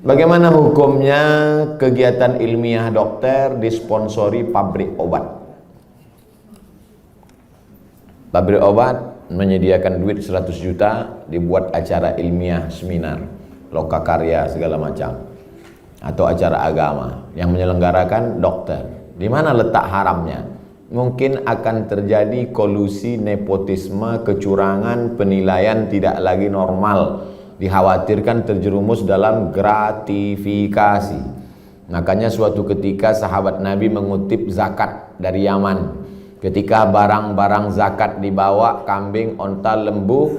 Bagaimana hukumnya kegiatan ilmiah dokter disponsori pabrik obat? Pabrik obat menyediakan duit 100 juta, dibuat acara ilmiah, seminar, lokakarya segala macam, atau acara agama yang menyelenggarakan dokter. Di mana letak haramnya? Mungkin akan terjadi kolusi, nepotisme, kecurangan, penilaian tidak lagi normal. Dikhawatirkan terjerumus dalam gratifikasi. Makanya suatu ketika sahabat Nabi mengutip zakat dari Yaman. Ketika barang-barang zakat dibawa, kambing, onta, lembu,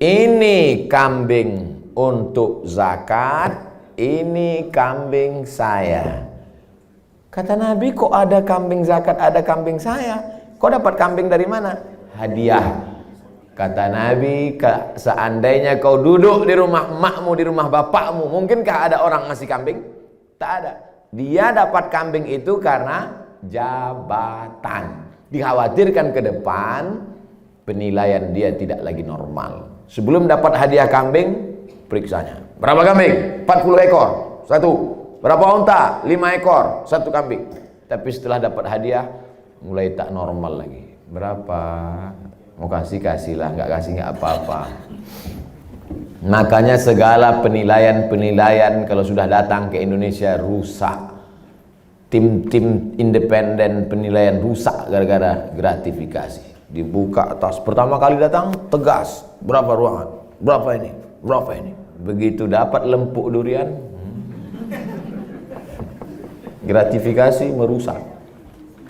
ini kambing untuk zakat, ini kambing saya. Kata Nabi, kok ada kambing zakat, ada kambing saya? Kok dapat kambing dari mana? Hadiah. Kata Nabi, seandainya kau duduk di rumah emakmu, di rumah bapakmu, mungkinkah ada orang ngasih kambing? Tak ada. Dia dapat kambing itu karena jabatan. Dikhawatirkan ke depan penilaian dia tidak lagi normal. Sebelum dapat hadiah kambing, periksanya. Berapa kambing? 40 ekor, satu. Berapa unta? 5 ekor, satu kambing. Tapi setelah dapat hadiah, mulai tak normal lagi. Berapa? Mau kasih-kasihlah, nggak kasih nggak apa-apa. Makanya segala penilaian kalau sudah datang ke Indonesia rusak. Tim-tim independen penilaian rusak gara-gara gratifikasi. Dibuka atas, pertama kali datang tegas, berapa ruangan, berapa ini, berapa ini. Begitu dapat lempuk durian, gratifikasi merusak.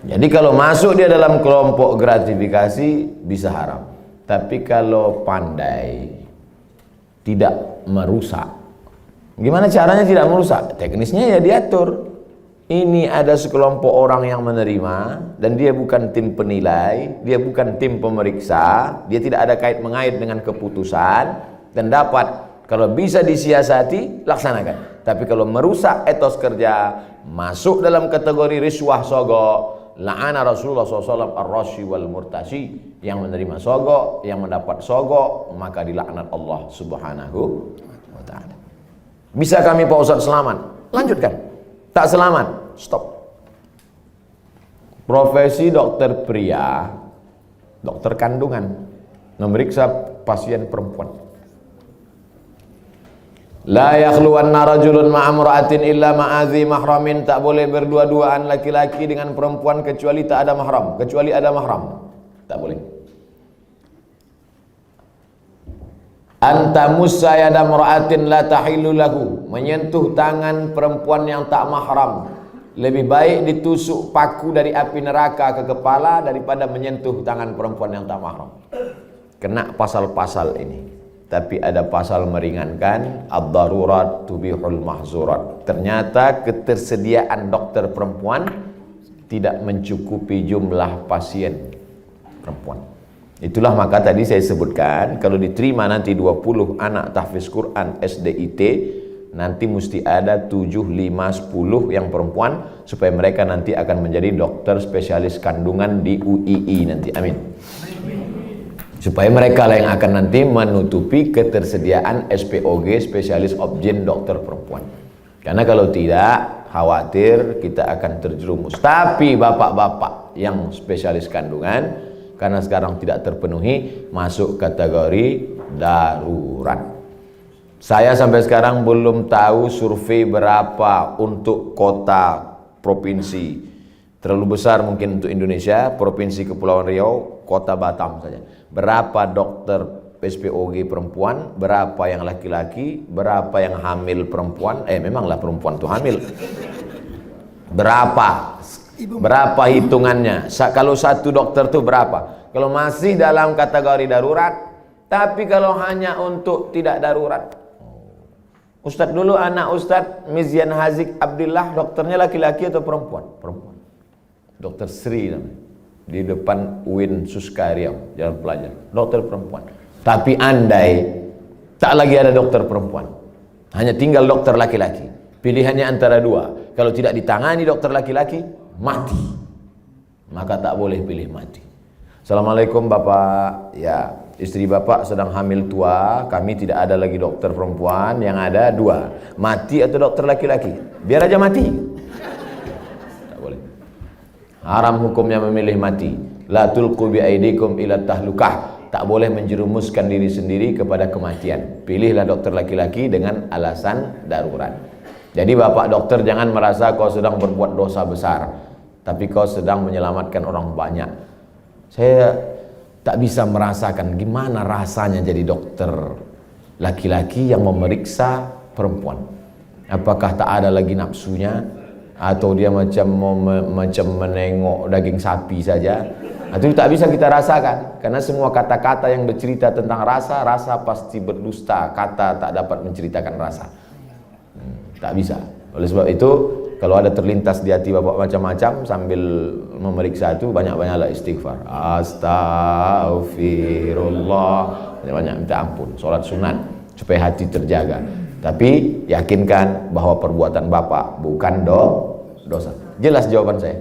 Jadi kalau masuk dia dalam kelompok gratifikasi bisa haram. Tapi kalau pandai tidak merusak, gimana caranya tidak merusak? Teknisnya ya diatur. Ini ada sekelompok orang yang menerima dan dia bukan tim penilai, dia bukan tim pemeriksa, dia tidak ada kait-mengait dengan keputusan dan dapat, kalau bisa disiasati, laksanakan. Tapi kalau merusak etos kerja, masuk dalam kategori riswah sogok, la'ana Rasulullah SAW ar-rashi wal murtashi, yang menerima sogok, yang mendapat sogok, maka dilaknat Allah Subhanahu wa ta'ala. Bisa kami Pak Ustaz selamat? Lanjutkan. Tak selamat, stop. Profesi dokter pria, dokter kandungan, memeriksa pasien perempuan. La yakhluwanna rajulun ma'amra'atin illa ma'adhi mahramin. Tak boleh berdua-duaan laki-laki dengan perempuan kecuali tak ada mahram, kecuali ada mahram. Tak boleh. Anta musayyada mar'atin la tahillu lahu. Menyentuh tangan perempuan yang tak mahram lebih baik ditusuk paku dari api neraka ke kepala daripada menyentuh tangan perempuan yang tak mahram. Kena pasal-pasal ini. Tapi ada pasal meringankan, ad-darurat tubihul mahzurat. Ternyata ketersediaan dokter perempuan tidak mencukupi jumlah pasien perempuan. Itulah maka tadi saya sebutkan, kalau diterima nanti 20 anak tahfiz Quran SDIT, nanti mesti ada 7, 5, 10 yang perempuan, supaya mereka nanti akan menjadi dokter spesialis kandungan di UII nanti. Amin. Supaya mereka lah yang akan nanti menutupi ketersediaan SPOG, spesialis obgyn dokter perempuan. Karena kalau tidak, khawatir kita akan terjerumus. Tapi bapak-bapak yang spesialis kandungan, karena sekarang tidak terpenuhi, masuk kategori darurat. Saya sampai sekarang belum tahu survei berapa untuk kota provinsi. Terlalu besar mungkin untuk Indonesia, Provinsi Kepulauan Riau, Kota Batam saja. Berapa dokter SPOG perempuan, berapa yang laki-laki, berapa yang hamil perempuan, memanglah perempuan itu hamil. Berapa hitungannya? Kalau satu dokter itu berapa? Kalau masih dalam kategori darurat, tapi kalau hanya untuk tidak darurat. Ustadz dulu anak Ustadz Mizyan Hazik Abdillah, dokternya laki-laki atau perempuan? Perempuan. Dokter Sri namanya. Di depan UIN Suskaria, Jalan Pelajar. Dokter perempuan. Tapi andai tak lagi ada dokter perempuan, hanya tinggal dokter laki-laki, pilihannya antara dua. Kalau tidak ditangani dokter laki-laki, mati. Maka tak boleh pilih mati. Assalamualaikum Bapak. Ya. istri bapak sedang hamil tua, kami tidak ada lagi dokter perempuan, yang ada 2, mati atau dokter laki-laki, biar aja mati. Tak boleh. Haram hukumnya memilih mati. La tulqu bi aidikum ila tahlukah, tak boleh menjerumuskan diri sendiri kepada kematian. Pilihlah dokter laki-laki dengan alasan darurat. Jadi bapak dokter jangan merasa kau sedang berbuat dosa besar, tapi kau sedang menyelamatkan orang banyak. Saya tak bisa merasakan gimana rasanya jadi dokter laki-laki yang memeriksa perempuan. Apakah tak ada lagi nafsunya, atau dia macam menengok daging sapi saja? Itu tak bisa kita rasakan, karena semua kata-kata yang bercerita tentang rasa pasti berdusta. Kata tak dapat menceritakan rasa. Tak bisa. Oleh sebab itu, kalau ada terlintas di hati bapak macam-macam sambil memeriksa itu, banyak-banyaklah istighfar. Astaghfirullah. Banyak-banyak minta ampun. Solat sunat supaya hati terjaga. Tapi yakinkan bahwa perbuatan bapak bukan dosa. Jelas jawaban saya.